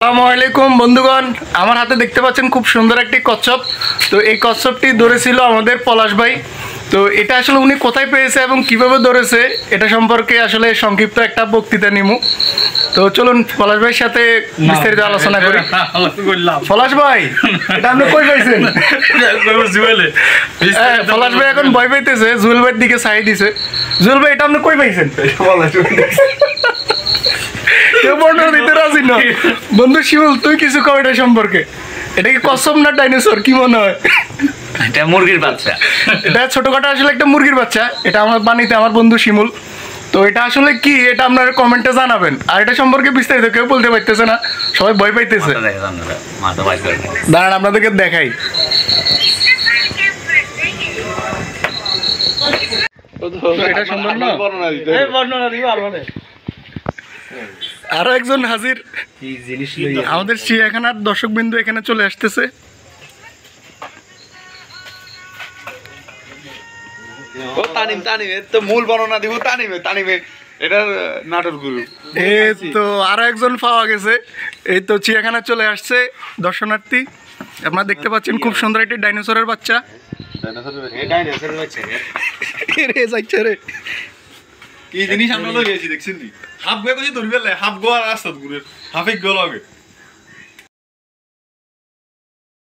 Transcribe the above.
আসসালামু আলাইকুম বন্ধুগণ, আমার হাতে দেখতে পাচ্ছেন খুব সুন্দর একটি কচ্ছপ। তো এই কচ্ছপটি ধরেছিল আমাদের পলাশ ভাই। তো এটা আসলে উনি কোথায় পেয়েছে এবং কিভাবে ধরেছে এটা সম্পর্কে আসলে সংক্ষিপ্ত একটা বক্তৃতা নিমু। তো চলুন পলাশ ভাইয়ের সাথে বিস্তারিত আলোচনা করি। পলাশ ভাই, এটা আপনি কই পাইছেন? পলাশ ভাই এখন ভয় পাইতেছে, জুয়েল ভাইয়ের দিকে চাই দিছে। জুয়েল ভাই, এটা আপনি কই পাইছেন? কেউ বর্ণনা দিতে রাজি না। বন্ধু শিমুল, তুই কিছু কও এটা সম্পর্কে। এটা কি কচ্ছপ না ডাইনোসর, কি মনে হয়? এটা মুরগির বাচ্চা। এটা ছোটখাটো আসলে একটা মুরগির বাচ্চা। এটা আমার বানিতে আমার বন্ধু শিমুল। তো এটা আসলে কি, এটা আপনারা কমেন্টে জানাবেন। আর এটা সম্পর্কে বিস্তারিত কেউ বলতে পারতেছে না, সবাই ভয় পাইতেছে। দাঁড়ান আপনাদেরকে দেখাই। এটা সুন্দর না? আরো একজন হাজির। আমাদের চিড়িয়াখানার দর্শক বিন্দু এখানে চলে আসতেছে। মূল বর্ণনা দিব তানিমে এটা নাটক গুরু। এই তো আরো একজন পাওয়া গেছে। এই তো চিড়িয়াখানা চলে আসছে দর্শনার্থী। আপনারা দেখতে পাচ্ছেন খুব সুন্দর একটি ডাইনোসরের বাচ্চা। কি জিনিস আমরা লই গেছি দেখছেন নি? হাফ গে কইছি ধরবে হাফ গো আর আসাদ গুরের হাফিক গো লগে